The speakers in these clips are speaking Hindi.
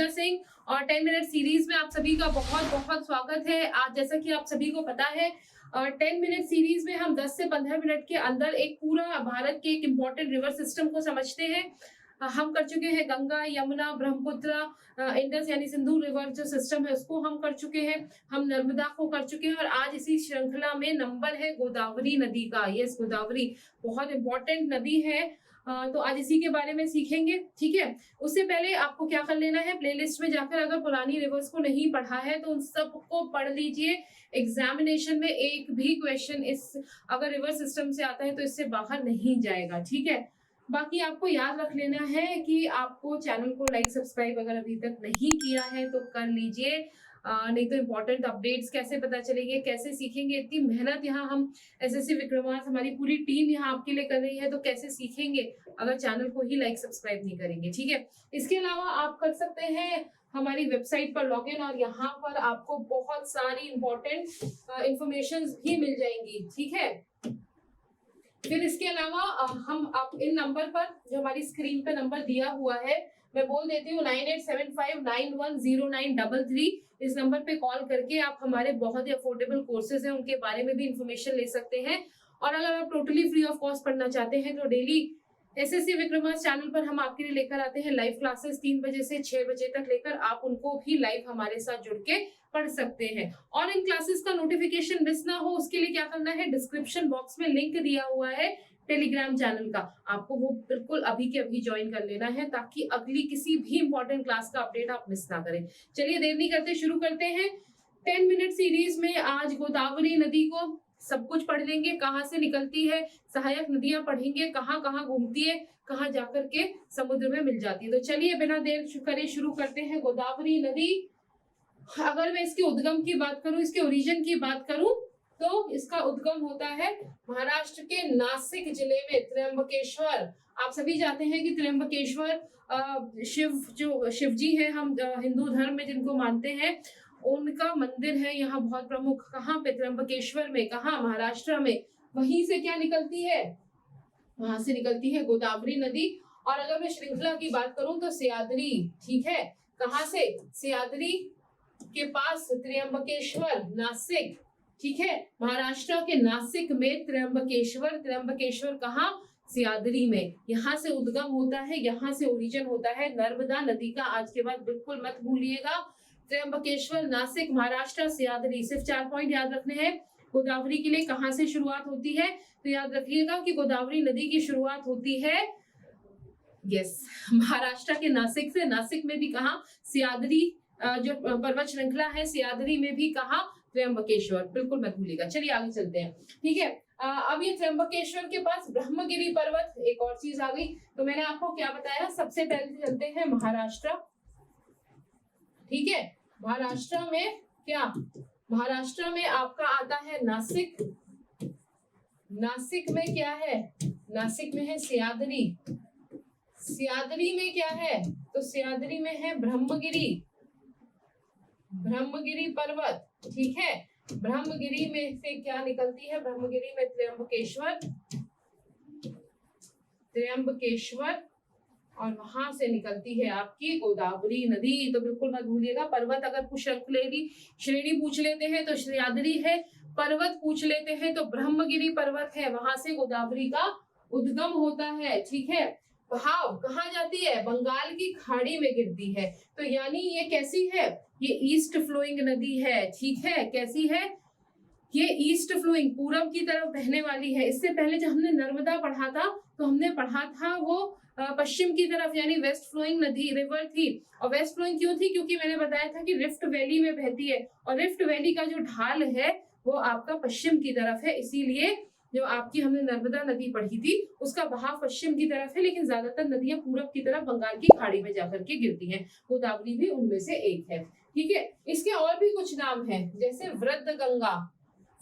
पूजा सिंह और 10 मिनट सीरीज में आप सभी का बहुत बहुत स्वागत है। आज जैसा कि आप सभी को पता है 10 मिनट सीरीज में हम 10 से 15 मिनट के अंदर एक पूरा भारत के एक इम्पोर्टेंट रिवर सिस्टम को समझते हैं। हम कर चुके हैं गंगा, यमुना, ब्रह्मपुत्र, इंडस यानी सिंधु रिवर जो सिस्टम है उसको हम कर चुके हैं, हम नर्मदा को कर चुके हैं और आज इसी श्रृंखला में नंबर है गोदावरी नदी का। यस, गोदावरी बहुत इंपॉर्टेंट नदी है, तो आज इसी के बारे में सीखेंगे। ठीक है, उससे पहले आपको क्या कर लेना है, प्लेलिस्ट में जाकर अगर पुरानी रिवर्स को नहीं पढ़ा है तो उन सबको पढ़ लीजिए। एग्जामिनेशन में एक भी क्वेश्चन इस अगर रिवर सिस्टम से आता है तो इससे बाहर नहीं जाएगा। ठीक है, बाकी आपको याद रख लेना है कि आपको चैनल को लाइक सब्सक्राइब अगर अभी तक नहीं किया है तो कर लीजिए, नहीं तो इम्पोर्टेंट अपडेट्स कैसे पता चलेंगे, कैसे सीखेंगे। इतनी मेहनत यहाँ हम एसएससी विक्रमार्क हमारी पूरी टीम यहाँ आपके लिए कर रही है, तो कैसे सीखेंगे अगर चैनल को ही लाइक सब्सक्राइब नहीं करेंगे। ठीक है, इसके अलावा आप कर सकते हैं हमारी वेबसाइट पर लॉगिन और यहाँ पर आपको बहुत सारी इंपॉर्टेंट इंफॉर्मेशन भी मिल जाएंगी। ठीक है, फिर इसके अलावा हम आप इन नंबर पर जो हमारी स्क्रीन पे नंबर दिया हुआ है मैं बोल देती हूँ 9875910933। इस नंबर पे कॉल करके आप हमारे बहुत ही अफोर्डेबल कोर्सेज हैं उनके बारे में भी इंफॉर्मेशन ले सकते हैं। और अगर आप टोटली फ्री ऑफ कॉस्ट पढ़ना चाहते हैं तो डेली एसएससी विक्रमार्क चैनल पर हम आपके लिए लेकर आते हैं लाइव क्लासेस 3 बजे से 6 बजे तक लेकर, आप उनको भी लाइव हमारे साथ जुड़ के पढ़ सकते हैं। और इन क्लासेस का नोटिफिकेशन मिस ना हो उसके लिए क्या करना है, डिस्क्रिप्शन बॉक्स में लिंक दिया हुआ है टेलीग्राम चैनल का, आपको वो बिल्कुल अभी के अभी ज्वाइन कर लेना है ताकि अगली किसी भी इंपॉर्टेंट क्लास का अपडेट आप मिस ना करें। चलिए देर नहीं करते, शुरू करते हैं 10 मिनट सीरीज में। आज गोदावरी नदी को सब कुछ पढ़ लेंगे, कहाँ से निकलती है, सहायक नदियां पढ़ेंगे, कहाँ कहाँ घूमती है, कहाँ जाकर के समुद्र में मिल जाती है। तो चलिए बिना देर करे शुरू करते हैं। गोदावरी नदी, अगर मैं इसके उद्गम की बात करूं, इसके ओरिजिन की बात करूं तो इसका उद्गम होता है महाराष्ट्र के नासिक जिले में त्र्यंबकेश्वर। आप सभी जानते हैं कि त्र्यंबकेश्वर शिव जी है, हम हिंदू धर्म में जिनको मानते हैं उनका मंदिर है यहाँ बहुत प्रमुख। कहाँ पे, त्र्यंबकेश्वर में। कहाँ, महाराष्ट्र में। वहीं से क्या निकलती है, वहां से निकलती है गोदावरी नदी। और अगर मैं श्रृंखला की बात करूं तो सह्याद्री। ठीक है, कहाँ से, सह्याद्री के पास त्र्यंबकेश्वर, नासिक। ठीक है, महाराष्ट्र के नासिक में त्र्यंबकेश्वर। त्र्यंबकेश्वर कहाँ, सह्याद्री में। यहाँ से उद्गम होता है, यहाँ से ओरिजिन होता है नर्मदा नदी का। आज के बाद बिल्कुल मत भूलिएगा, त्र्यंबकेश्वर, नासिक, महाराष्ट्र, सह्याद्री, सिर्फ 4 पॉइंट याद रखने हैं। गोदावरी के लिए कहाँ से शुरुआत होती है तो याद रखिएगा कि गोदावरी नदी की शुरुआत होती है महाराष्ट्र के नासिक से। नासिक में भी कहाँ, सह्याद्री जो पर्वत श्रृंखला है, सह्याद्री में भी कहाँ, त्र्यंबकेश्वर। बिल्कुल मत भूलिएगा। चलिए आगे चलते हैं। ठीक है, अब ये त्र्यंबकेश्वर के पास ब्रह्मगिरी पर्वत, एक और चीज आ गई। तो मैंने आपको क्या बताया, सबसे पहले चलते हैं महाराष्ट्र। ठीक है, महाराष्ट्र में क्या, महाराष्ट्र में आपका आता है नासिक। नासिक में क्या है, नासिक में है सह्याद्री। सह्याद्री में क्या है, तो सह्याद्री में है ब्रह्मगिरी, ब्रह्मगिरी पर्वत। ठीक है, ब्रह्मगिरी में से क्या निकलती है, ब्रह्मगिरी में त्र्यंबकेश्वर, त्र्यंबकेश्वर और वहां से निकलती है आपकी गोदावरी नदी। तो बिल्कुल मत भूलिएगा, पर्वत अगर श्रेणी पूछ लेते हैं तो सह्याद्री है, पर्वत पूछ लेते हैं तो ब्रह्मगिरी पर्वत है, वहां से गोदावरी का उद्गम होता है। ठीक है, बहाव कहाँ जाती है, बंगाल की खाड़ी में गिरती है। तो यानी ये कैसी है, ये ईस्ट फ्लोइंग नदी है। ठीक है, कैसी है, ये ईस्ट फ्लोइंग, पूरब की तरफ बहने वाली है। इससे पहले जब हमने नर्मदा पढ़ा था तो हमने पढ़ा था वो पश्चिम की तरफ यानी वेस्ट फ्लोइंग नदी रिवर थी। और वेस्ट फ्लोइंग क्यों थी, क्योंकि मैंने बताया था कि रिफ्ट वैली में बहती है और रिफ्ट वैली का जो ढाल है वो आपका पश्चिम की तरफ है। इसीलिए जो आपकी हमने नर्मदा नदी पढ़ी थी उसका बहाव पश्चिम की तरफ है, लेकिन ज्यादातर नदियां पूरब की तरफ बंगाल की खाड़ी में जाकर के गिरती हैं। गोदावरी भी उनमें से एक है। ठीक है, इसके और भी कुछ नाम हैं, जैसे वृद्ध गंगा,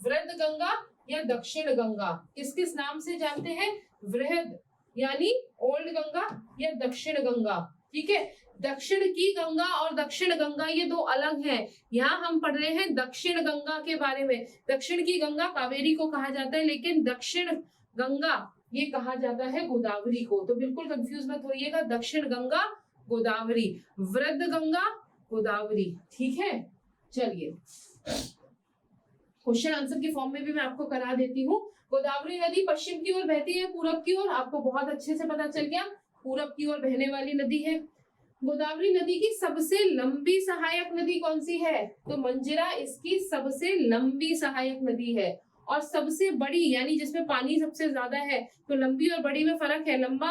वृद्ध गंगा या दक्षिण गंगा। किस किस नाम से जानते हैं, वृहद यानी ओल्ड गंगा या दक्षिण गंगा। ठीक है, दक्षिण की गंगा और दक्षिण गंगा ये दो अलग हैं। यहाँ हम पढ़ रहे हैं दक्षिण गंगा के बारे में। दक्षिण की गंगा कावेरी को कहा जाता है, लेकिन दक्षिण गंगा ये कहा जाता है गोदावरी को। तो बिल्कुल कंफ्यूज मत होइएगा, दक्षिण गंगा गोदावरी, वृद्ध गंगा, गोदावरी। ठीक है, चलिए क्वेश्चन आंसर के फॉर्म में भी मैं आपको करा देती हूँ। गोदावरी नदी पश्चिम की ओर बहती है, पूरब की ओर, आपको बहुत अच्छे से पता चल गया, पूरब की ओर बहने वाली नदी है। गोदावरी नदी की सबसे लंबी सहायक नदी कौन सी है? तो मंजरा इसकी सबसे लंबी सहायक नदी है। और सबसे बड़ी यानी जिसमें पानी सबसे ज्यादा है, तो लंबी और बड़ी में फर्क है। लंबा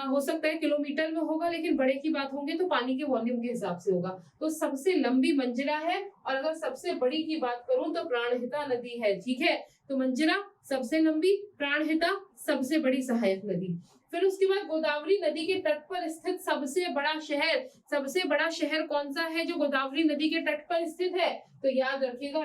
हो सकता है किलोमीटर में होगा, लेकिन बड़े की बात होंगे तो पानी के वॉल्यूम के हिसाब से होगा। तो सबसे लंबी मंजरा है, और अगर सबसे बड़ी की बात करूं तो प्राणहिता नदी है। ठीक है, तो मंजरा सबसे लंबी, प्राणहिता सबसे बड़ी सहायक नदी। फिर उसके बाद गोदावरी नदी के तट पर स्थित सबसे बड़ा शहर कौन सा है जो गोदावरी नदी के तट पर स्थित है? तो याद रखिएगा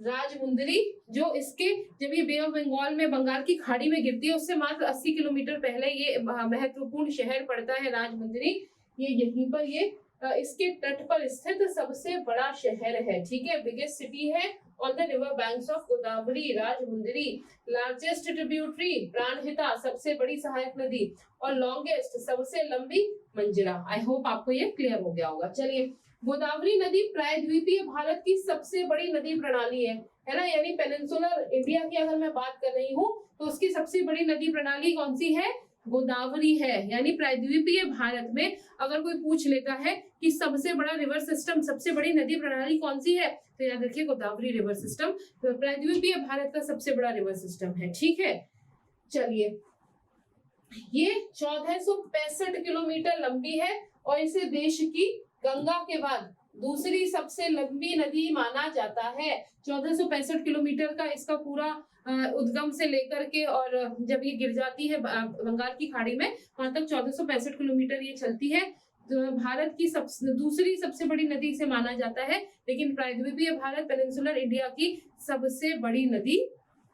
राजमुंदरी, जो इसके जब ये बे ऑफ बंगाल में, बंगाल की खाड़ी में गिरती है, उससे मात्र 80 किलोमीटर पहले ये महत्वपूर्ण शहर पड़ता है राजमुंदरी। ये यहीं पर ये इसके तट पर स्थित सबसे बड़ा शहर है। ठीक है, बिगेस्ट सिटी है on the river banks of Godavari, Rajahmundry. Largest tributary Pranahita, सबसे बड़ी सहायक नदी, और लॉन्गेस्ट सबसे लंबी मंजरा। आई होप आपको ये क्लियर हो गया होगा। चलिए, गोदावरी नदी प्रायद्वीपीय भारत की सबसे बड़ी नदी प्रणाली है ना, यानी पेनिनसुलर इंडिया की अगर मैं बात कर रही हूँ तो उसकी सबसे बड़ी नदी प्रणाली कौन सी है? गोदावरी है। यानी प्रायद्वीपीय भारत में अगर कोई पूछ लेता है कि सबसे बड़ा रिवर सिस्टम, सबसे बड़ी नदी प्रणाली कौन सी है, तो याद रखिए गोदावरी रिवर सिस्टम तो प्रायद्वीपीय भारत का सबसे बड़ा रिवर सिस्टम है। ठीक है, चलिए, ये 1465 किलोमीटर लंबी है और इसे देश की गंगा के बाद दूसरी सबसे लंबी नदी माना जाता है। 1465 किलोमीटर का इसका पूरा उद्गम से लेकर के, और जब ये गिर जाती है बंगाल की खाड़ी में, वहां तक 1465 किलोमीटर ये चलती है। तो भारत की दूसरी सबसे बड़ी नदी से माना जाता है, लेकिन प्रायद्वीपीय भारत, पेनिनसुलर इंडिया की सबसे बड़ी नदी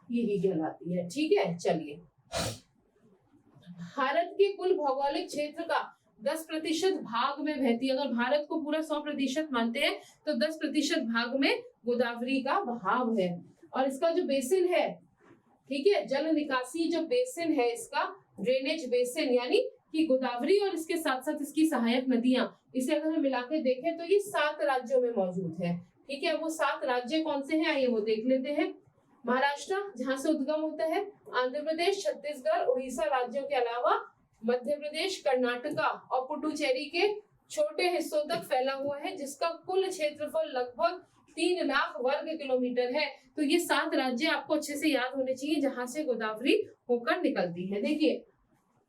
यही कहलाती है। ठीक है, चलिए, भारत के कुल भौगोलिक क्षेत्र का 10% भाग में बहती है। अगर भारत को पूरा 100% मानते हैं तो 10% भाग में गोदावरी का बहाव है। और इसका जो बेसिन है, ठीक है, जल निकासी जो बेसिन है इसका, ड्रेनेज बेसिन, यानी कि गोदावरी और इसके साथ साथ इसकी सहायक नदियां, इसे अगर हम मिला के देखें तो ये 7 राज्यों में मौजूद है। ठीक है, वो 7 राज्य कौन से हैं आइए वो देख लेते हैं। महाराष्ट्र, जहां से उद्गम होता है, आंध्र प्रदेश, छत्तीसगढ़, उड़ीसा राज्यों के अलावा मध्य प्रदेश, कर्नाटका और पुडुचेरी के छोटे हिस्सों तक फैला हुआ है, जिसका कुल क्षेत्रफल लगभग 3 लाख वर्ग किलोमीटर है। तो ये 7 राज्य आपको अच्छे से याद होने चाहिए जहां से गोदावरी होकर निकलती है। देखिए,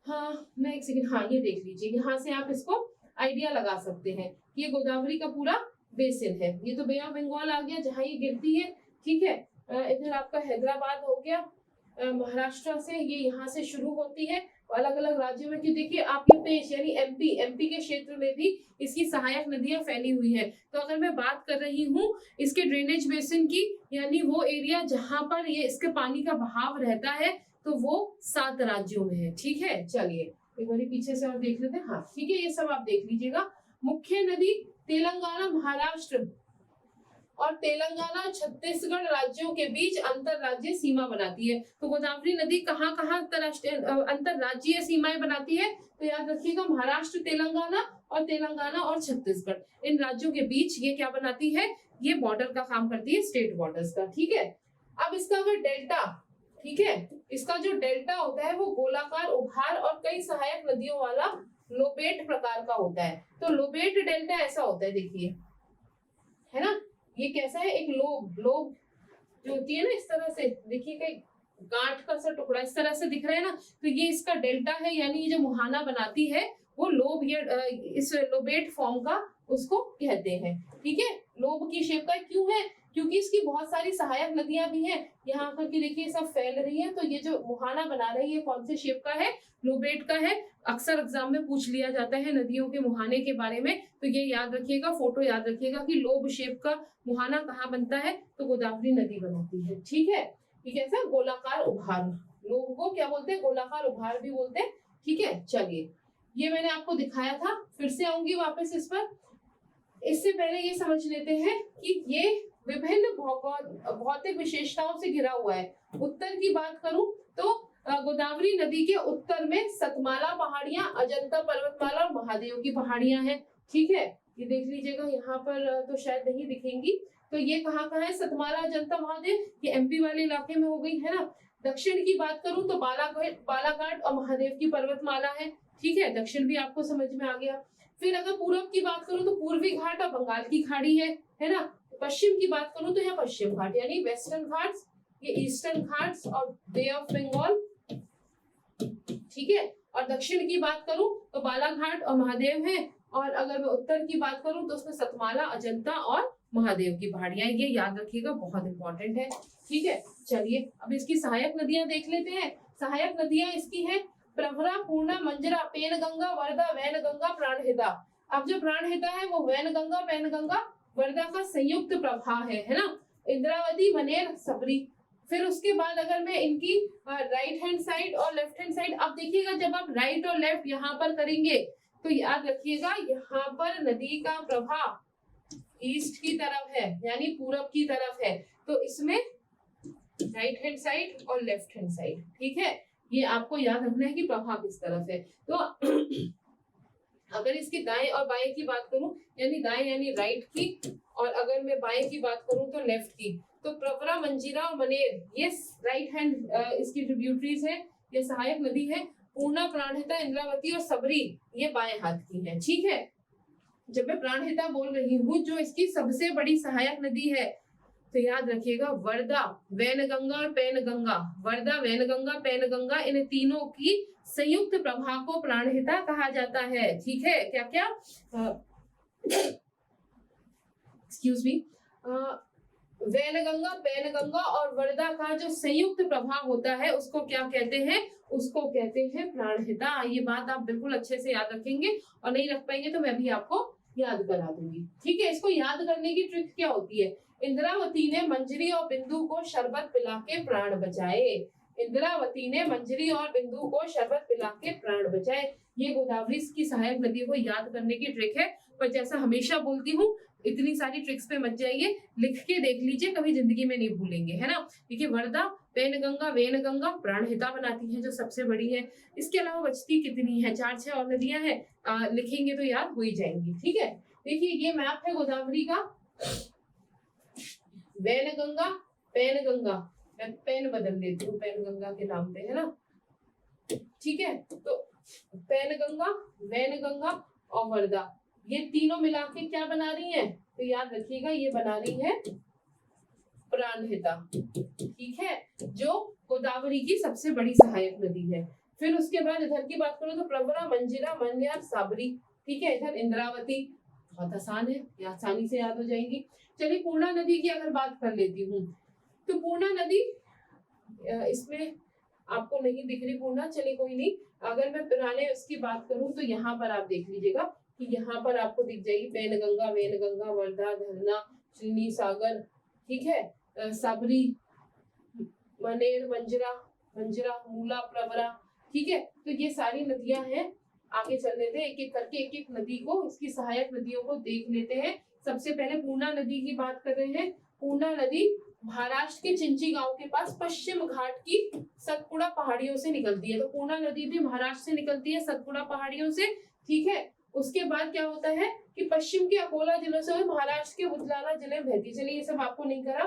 हाँ मैं एक सेकंड, हाँ ये देख लीजिए, यहाँ से आप इसको आइडिया लगा सकते हैं कि ये गोदावरी का पूरा बेसिन है। ये तो बे ऑफ बंगाल आ गया जहाँ ये गिरती है। ठीक है, इधर आपका हैदराबाद हो गया, महाराष्ट्र से ये यहाँ से शुरू होती है, अलग अलग राज्यों में। कि देखिए आपके पेश यानी एमपी के क्षेत्र में भी इसकी सहायक नदियां फैली हुई है। तो अगर मैं बात कर रही हूँ इसके ड्रेनेज बेसिन की, यानी वो एरिया जहां पर ये इसके पानी का बहाव रहता है, तो वो 7 राज्यों में है। ठीक है, चलिए एक बार पीछे से और देख लेते हैं। हाँ ठीक है, ये सब आप देख लीजिएगा। मुख्य नदी तेलंगाना, महाराष्ट्र और तेलंगाना, छत्तीसगढ़ राज्यों के बीच अंतरराज्यीय सीमा बनाती है। तो गोदावरी नदी कहाँ कहाँ अंतरराज्यीय सीमाएं बनाती है? तो याद रखिएगा, महाराष्ट्र, तेलंगाना और छत्तीसगढ़, इन राज्यों के बीच ये क्या बनाती है? ये बॉर्डर का काम करती है, स्टेट बॉर्डर्स का। ठीक है, अब इसका अगर डेल्टा, ठीक है, इसका जो डेल्टा होता है वो गोलाकार, उभार और कई सहायक नदियों वाला लोबेट प्रकार का होता है। तो लोबेट डेल्टा ऐसा होता है, देखिए, है ना, ये कैसा है? एक लोब जो होती है ना, इस तरह से देखिए, कहीं गांठ का सा टुकड़ा इस तरह से दिख रहा है ना, तो ये इसका डेल्टा है, यानी ये जो मुहाना बनाती है वो लोब, या इस लोबेट फॉर्म का उसको कहते हैं। ठीक है, लोब की शेप का क्यों है? क्योंकि इसकी बहुत सारी सहायक नदियां भी हैं, यहाँ पर की देखिए सब फैल रही है। तो ये जो मुहाना बना रही है कौन से शेप का है? लोबेट का है। अक्सर एग्जाम में पूछ लिया जाता है नदियों के मुहाने के बारे में, तो ये याद रखिएगा, फोटो याद रखिएगा कि लोब शेप का मुहाना कहाँ बनता है? तो गोदावरी नदी बनाती है। ठीक है, ये कैसा? गोलाकार उभार। लोब को क्या बोलते हैं? गोलाकार उभार भी बोलते हैं। ठीक है, चलिए, ये मैंने आपको दिखाया था, फिर से आऊंगी वापस इस पर। इससे पहले ये समझ लेते हैं कि ये विभिन्न भौतिक विशेषताओं से घिरा हुआ है। उत्तर की बात करूं तो गोदावरी नदी के उत्तर में सतमाला पहाड़ियां, अजंता पर्वतमाला और महादेव की पहाड़ियां हैं। ठीक है, ये देख लीजिएगा, यहाँ पर तो शायद नहीं दिखेंगी। तो ये कहाँ कहाँ है, सतमाला, अजंता, महादेव, ये एमपी वाले इलाके में हो गई है ना। दक्षिण की बात करूं तो बालाघाट और महादेव की पर्वतमाला है। ठीक है, दक्षिण भी आपको समझ में आ गया। फिर अगर पूर्व की बात करूं तो पूर्वी घाट और बंगाल की खाड़ी है ना। पश्चिम की बात करूं तो यहाँ पश्चिम घाट यानी वेस्टर्न घाट्स, ये ईस्टर्न घाट्स और बे ऑफ बंगाल। ठीक है, और दक्षिण की बात करूं तो बालाघाट और महादेव है, और अगर मैं उत्तर की बात करूं तो उसमें सतमाला, अजंता और महादेव की पहाड़ियां। ये याद रखिएगा, बहुत इंपॉर्टेंट है। ठीक है, चलिए अब इसकी सहायक नदियां देख लेते हैं। सहायक नदियां इसकी है प्रवरा, पूर्णा, मंजरा, पेनगंगा, वर्धा, वैनगंगा, प्राणहिता। अब जो प्राणहिता है वो वैनगंगा, पेनगंगा, वर्धा का संयुक्त प्रवाह है ना। इंद्रावती, मनेर, सबरी। फिर उसके बाद अगर मैं इनकी राइट हैंड साइड और लेफ्ट हैंड साइड, अब देखिएगा जब आप राइट और लेफ्ट यहाँ पर करेंगे तो याद रखिएगा यहाँ पर नदी का प्रवाह ईस्ट की तरफ है यानी पूरब की तरफ है, तो इसमें राइट हैंड साइड और लेफ्ट हैंड साइड। ठीक है, ये आपको याद रखना है कि प्रवाह किस तरफ है। तो अगर इसकी दाएं और बाएं की बात करूं यानी दाएं यानी राइट की, और अगर मैं बाएं की बात करूं तो लेफ्ट की, तो प्रवरा, मंजीरा और मनेर ये राइट हैंड इसकी ट्रिब्यूटरीज है, ये सहायक नदी है। पूर्णा, प्राणहिता, इंद्रावती और सबरी ये बाएं हाथ की है। ठीक है, जब मैं प्राणहिता बोल रही हूँ जो इसकी सबसे बड़ी सहायक नदी है, तो याद रखिएगा वर्धा, वैनगंगा और पैनगंगा, वर्धा, वैनगंगा, पैनगंगा, इन तीनों की संयुक्त प्रवाह को प्राणहिता कहा जाता है। ठीक है, क्या क्या एक्सक्यूज मी, वैनगंगा, पैनगंगा और वर्धा का जो संयुक्त प्रवाह होता है उसको क्या कहते हैं, उसको कहते हैं प्राणहिता। ये बात आप बिल्कुल अच्छे से याद रखेंगे, और नहीं रख पाएंगे तो मैं भी आपको याद करा दूंगी। ठीक है, इसको याद करने की ट्रिक क्या होती है, इंद्रावती ने मंजरी और बिंदु को शरबत पिला के प्राण बचाए। इंद्रावती ने मंजरी और बिंदु को शरबत पिला के प्राण बचाए। ये गोदावरी की सहायक नदी को याद करने की ट्रिक है। पर जैसा हमेशा बोलती हूँ, इतनी सारी ट्रिक्स पे मत जाइए, लिख के देख लीजिए, कभी जिंदगी में नहीं भूलेंगे, है ना। देखिए वर्धा, पैनगंगा, वैनगंगा प्राणहिता बनाती है जो सबसे बड़ी है। इसके अलावा बचती कितनी है, 4-6 और नदियां हैं, लिखेंगे तो याद हो ही जाएंगी। ठीक है, देखिए ये मैप है गोदावरी का, वैनगंगा, पैनगंगा, मैं पेन बदल देती हूँ पैनगंगा के नाम पे, है ना। ठीक है, तो पैनगंगा, वैनगंगा और वर्धा ये तीनों मिला के क्या बना रही हैं, तो याद रखिएगा ये बना रही है प्राणहिता। ठीक है, जो गोदावरी की सबसे बड़ी सहायक नदी है। फिर उसके बाद इधर की बात करूं तो प्रवरा, मंजिरा, मन्यार, साबरी। ठीक है, इधर इंद्रावती, बहुत आसान है, ये आसानी से याद हो जाएंगी। चलिए पूर्णा नदी की अगर बात कर लेती हूँ, तो पूर्णा नदी इसमें आपको नहीं दिख रही पूर्णा, चलिए कोई नहीं। अगर मैं पुराने उसकी बात करूं तो यहाँ पर आप देख लीजिएगा कि यहाँ पर आपको दिख जाएगी पैनगंगा, वैनगंगा, वर्धा, धरना, श्रीनी सागर। ठीक है, साबरी, मनेर, मंजरा, मूला, प्रवरा। ठीक है, तो ये सारी नदियां हैं। आगे चल लेते हैं, एक एक करके एक एक नदी को, इसकी सहायक नदियों को देख लेते हैं। सबसे पहले पूर्णा नदी की बात कर रहे हैं। पूर्णा नदी महाराष्ट्र के चिंची गांव के पास पश्चिम घाट की सतपुड़ा पहाड़ियों से निकलती है। तो पूर्णा नदी भी महाराष्ट्र से निकलती है, सतपुड़ा पहाड़ियों से। ठीक है, उसके बाद क्या होता है कि पश्चिम के अकोला जिले से महाराष्ट्र के उदलाना जिले में बहती। चलिए ये सब आपको नहीं करा।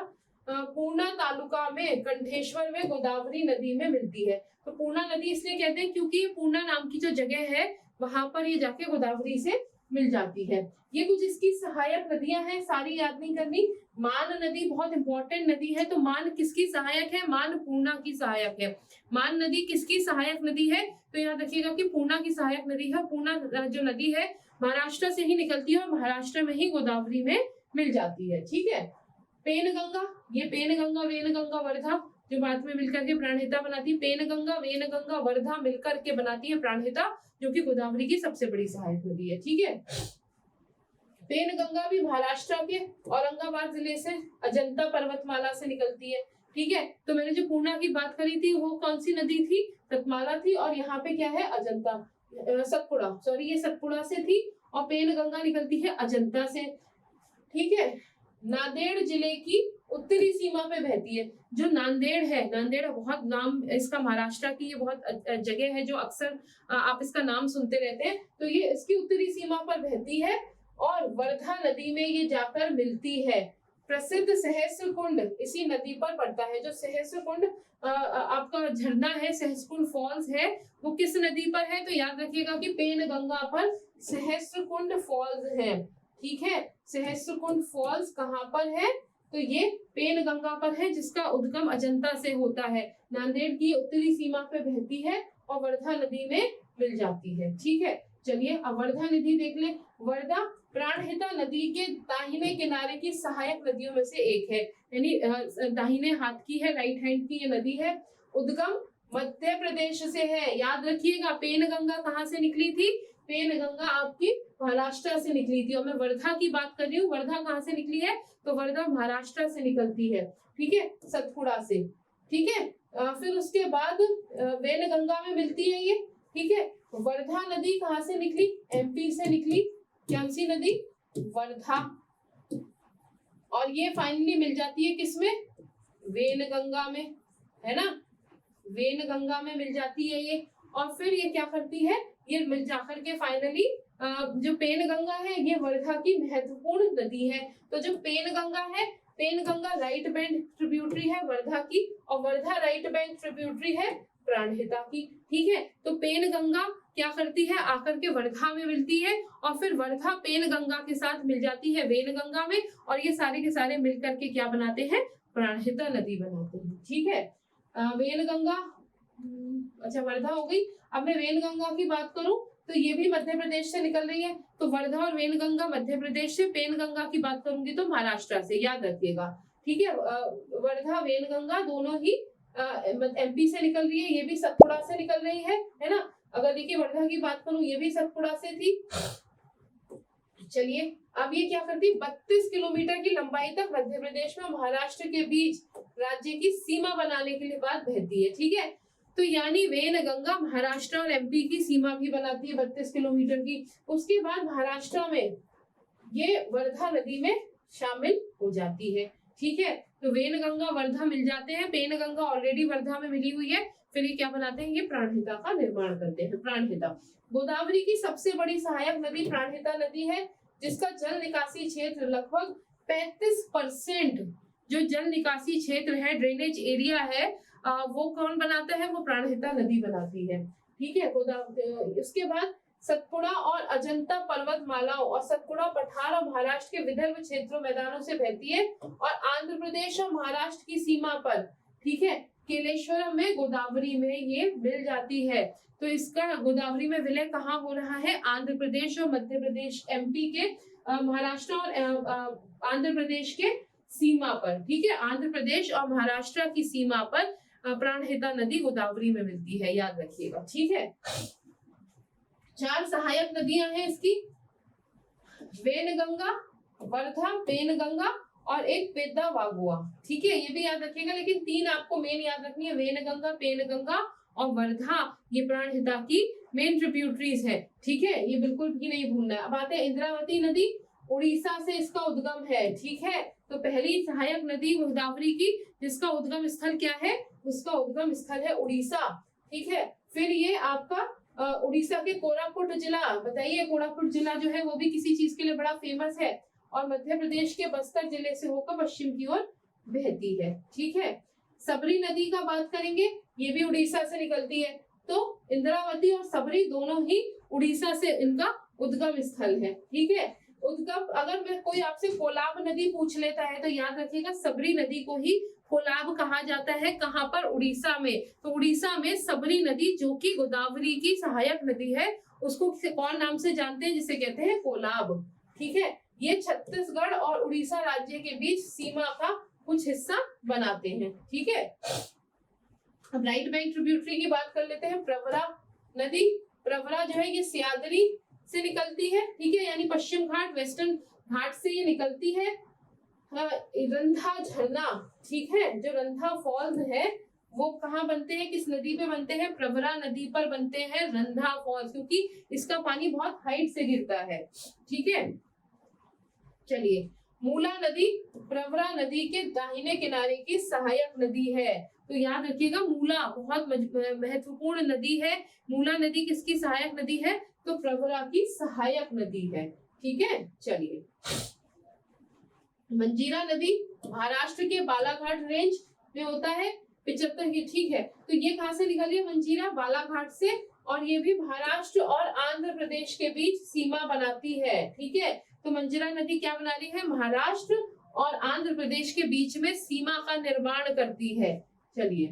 पूर्णा तालुका में कंठेश्वर में गोदावरी नदी में मिलती है। तो पूर्णा नदी इसलिए कहते हैं क्योंकि पूर्णा नाम की जो जगह है वहां पर ये जाके गोदावरी से मिल जाती है। ये कुछ इसकी सहायक नदियां हैं, सारी याद नहीं करनी। मान नदी बहुत इंपॉर्टेंट नदी है। तो मान किसकी सहायक है, मान पूर्णा की सहायक है। मान नदी किसकी सहायक नदी है, तो याद रखिएगा कि पूर्णा की सहायक नदी है। पूर्णा जो नदी है महाराष्ट्र से ही निकलती है और महाराष्ट्र में ही गोदावरी में मिल जाती है। ठीक है, पेनगंगा, ये पेनगंगा, वैनगंगा, वर्धा जो बाद में मिलकर के प्राणहिता बनाती है। पेनगंगा, वैनगंगा, वर्धा मिलकर के बनाती है प्राणहिता, जो कि गोदावरी की सबसे बड़ी सहायक नदी है। ठीक है, पेनगंगा भी महाराष्ट्र के औरंगाबाद जिले से अजंता पर्वतमाला से निकलती है। ठीक है, तो मैंने जो पूर्णा की बात करी थी वो कौन सी नदी थी, सतमाला थी, और यहाँ पे क्या है अजंता, सतपुड़ा, सॉरी ये सतपुड़ा से थी, और पेनगंगा निकलती है अजंता से। ठीक है, नांदेड़ जिले की उत्तरी सीमा पे बहती है। जो नांदेड़ है, नांदेड़ बहुत नाम इसका महाराष्ट्र की, ये बहुत जगह है जो अक्सर आप इसका नाम सुनते रहते हैं। तो ये इसकी उत्तरी सीमा पर बहती है और वर्धा नदी में ये जाकर मिलती है। प्रसिद्ध सहस्त्र कुंड इसी नदी पर पड़ता है। जो सहस्त्र कुंड आपका झरना है, सहस्त्र कुंड फॉल्स है, वो किस नदी पर है? तो याद रखिएगा कि पेनगंगा पर सहस्त्र कुंड फॉल्स है। ठीक है, सहस्त्र कुंड फॉल्स कहाँ पर है? तो ये पेनगंगा पर है, जिसका उद्गम अजंता से होता है। नांदेड़ की उत्तरी सीमा पे बहती है और वर्धा नदी में मिल जाती है। ठीक है, चलिए अब वर्धा नदी देख ले। वर्धा प्राणहिता नदी के दाहिने किनारे की सहायक नदियों में से एक है, यानी दाहिने हाथ की है, राइट हैंड की ये नदी है। उद्गम मध्य प्रदेश से है। याद रखिएगा, पेनगंगा कहाँ से निकली थी? पेनगंगा आपकी महाराष्ट्र से निकली थी। और मैं वर्धा की बात कर रही हूँ, वर्धा कहाँ से निकली है? तो वर्धा महाराष्ट्र से निकलती है। ठीक है, सतपुड़ा से। ठीक है, फिर उसके बाद वेनगंगा में मिलती है ये। ठीक है, वर्धा नदी कहाँ से निकली? एमपी से निकली। कौन सी नदी? वर्धा। और ये फाइनली मिल जाती है किसमें? वेनगंगा में, है ना? वेनगंगा में मिल जाती है ये। और फिर ये क्या करती है? ये मिल जाकर के फाइनली जो पेनगंगा है ये वर्धा की महत्वपूर्ण नदी है। तो जो पेनगंगा है, पेनगंगा राइट बैंक ट्रिब्यूटरी है वर्धा की, और वर्धा राइट बैंक ट्रिब्यूटरी है प्राणहिता की। ठीक है, तो पेनगंगा क्या करती है? आकर के वर्धा में मिलती है और फिर वर्धा पेनगंगा के साथ मिल जाती है वेनगंगा में, और ये सारे के सारे मिलकर के क्या बनाते हैं? प्राणहिता नदी बनाते हैं। ठीक है, वेनगंगा, अच्छा वर्धा हो गई। अब मैं वेनगंगा की बात करूं तो ये भी मध्य प्रदेश से निकल रही है। तो वर्धा और वेनगंगा मध्य प्रदेश से, पेनगंगा की बात करूंगी तो महाराष्ट्र से, याद रखिएगा। ठीक है, वर्धा वेनगंगा दोनों ही एमपी से निकल रही है। ये भी सतपुड़ा से निकल रही है ना? अगर देखिए वर्धा की बात करूं, ये भी सतपुड़ा से थी। चलिए, अब ये क्या करती है? 32 किलोमीटर की लंबाई तक मध्य प्रदेश में महाराष्ट्र के बीच राज्य की सीमा बनाने के लिए बाद बहती है। ठीक है, तो यानी वेनगंगा महाराष्ट्र और एमपी की सीमा भी बनाती है 32 किलोमीटर की। उसके बाद महाराष्ट्र में ये वर्धा नदी में शामिल हो जाती है। ठीक है, तो वेनगंगा वर्धा मिल जाते हैं, पेनगंगा ऑलरेडी वर्धा में मिली हुई है। फिर ये क्या बनाते हैं? ये प्राणहिता का निर्माण करते हैं। प्राणहिता गोदावरी की सबसे बड़ी सहायक नदी प्राणहिता नदी है, जिसका जल निकासी क्षेत्र लगभग 35% जो जल निकासी क्षेत्र है, ड्रेनेज एरिया है, वो कौन बनाता है? वो प्राणहिता नदी बनाती है। ठीक है, उसके बाद सतपुड़ा और अजंता पर्वतमालाओं और सतपुड़ा पठार और महाराष्ट्र के विदर्भ क्षेत्रों मैदानों से बहती है और आंध्र प्रदेश और महाराष्ट्र की सीमा पर, ठीक है, केलेश्वरम में गोदावरी में ये मिल जाती है। तो इसका गोदावरी में विलय कहाँ हो रहा है? आंध्र प्रदेश और मध्य प्रदेश, एमपी के, महाराष्ट्र और आंध्र प्रदेश के सीमा पर। ठीक है, आंध्र प्रदेश और महाराष्ट्र की सीमा पर प्राणहिता नदी गोदावरी में मिलती है, याद रखिएगा। ठीक है, 4 सहायक नदियां हैं इसकी, वेनगंगा, वर्धा, पेनगंगा और एक पेद्दावागुआ। ठीक है, ये भी याद रखिएगा, लेकिन 3 आपको मेन याद रखनी है, वेनगंगा, पेनगंगा और वर्धा। ये प्राणहिता की मेन ट्रिब्यूटरीज है। ठीक है, ये बिल्कुल भी नहीं भूलना है। अब आते हैं इंद्रावती नदी, उड़ीसा से इसका उद्गम है। ठीक है, तो पहली सहायक नदी गोदावरी की, जिसका उद्गम स्थल क्या है? उसका उद्गम स्थल है उड़ीसा। ठीक है, फिर ये आपका उड़ीसा के कोरापुट जिला, बताइए कोरापुट जिला जो है वो भी किसी चीज के लिए बड़ा फेमस है, और मध्य प्रदेश के बस्तर जिले से होकर पश्चिम की ओर बहती है। ठीक है, सबरी नदी का बात करेंगे, ये भी उड़ीसा से निकलती है। तो इंद्रावती और सबरी दोनों ही उड़ीसा से इनका उद्गम स्थल है। ठीक है, उद्गम, अगर मैं कोई आपसे कोलाब नदी पूछ लेता है तो याद रखिएगा सबरी नदी को ही कोलाब कहा जाता है। कहाँ पर? उड़ीसा में। तो उड़ीसा में सबरी नदी, जो कि गोदावरी की सहायक नदी है, उसको कौन नाम से जानते हैं? जिसे कहते हैं कोलाब। ठीक है, ये छत्तीसगढ़ और उड़ीसा राज्य के बीच सीमा का कुछ हिस्सा बनाते हैं। ठीक है, अब राइट बैंक ट्रिब्यूटरी की बात कर लेते हैं। प्रवरा नदी, प्रवरा जो है ये सियादरी से निकलती है। ठीक है, यानी पश्चिम घाट, वेस्टर्न घाट से ये निकलती है। रंधा झरना, ठीक है, जो रंधा फॉल्स है वो कहाँ बनते हैं? किस नदी पे बनते हैं? प्रवरा नदी पर बनते हैं रंधा फॉल्स, क्योंकि इसका पानी बहुत हाइट से गिरता है। ठीक है, चलिए मूला नदी प्रवरा नदी के दाहिने किनारे की सहायक नदी है। तो याद रखिएगा, मूला बहुत महत्वपूर्ण नदी है। मूला नदी किसकी सहायक नदी है? तो प्रवरा की सहायक नदी है। ठीक है, चलिए। मंजीरा नदी महाराष्ट्र के बालाघाट रेंज में होता है। 75 की, ठीक है। तो ये कहां से निकली है? मंजीरा बालाघाट से, और ये भी महाराष्ट्र और आंध्र प्रदेश के बीच सीमा बनाती है। ठीक है, तो मंजीरा नदी क्या बना रही है? महाराष्ट्र और आंध्र प्रदेश के बीच में सीमा का निर्माण करती है। चलिए,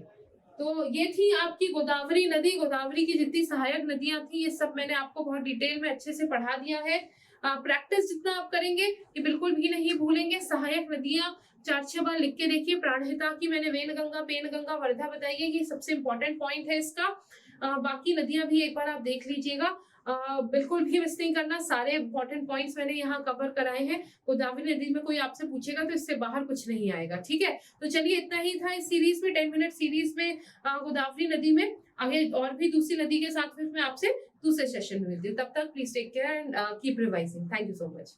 तो ये थी आपकी गोदावरी नदी। गोदावरी की जितनी सहायक नदियां थी, ये सब मैंने आपको बहुत डिटेल में अच्छे से पढ़ा दिया है। प्रैक्टिस जितना आप करेंगे ये बिल्कुल भी नहीं भूलेंगे। सहायक नदियां 4-6 बार लिख के देखिए। प्राणहिता की मैंने वेनगंगा, पेनगंगा, वर्धा बताई है, ये सबसे इंपॉर्टेंट पॉइंट है इसका। बाकी नदियां भी एक बार आप देख लीजिएगा। बिल्कुल भी मिस नहीं करना, सारे इंपॉर्टेंट पॉइंट्स मैंने यहाँ कवर कराए हैं। गोदावरी नदी में कोई आपसे पूछेगा तो इससे बाहर कुछ नहीं आएगा। ठीक है, तो चलिए इतना ही था इस सीरीज में, 10 मिनट सीरीज में गोदावरी नदी में। आगे और भी दूसरी नदी के साथ फिर मैं आपसे दूसरे सेशन में मिलती हूँ। तब तक please take care and keep revising. Thank you so much.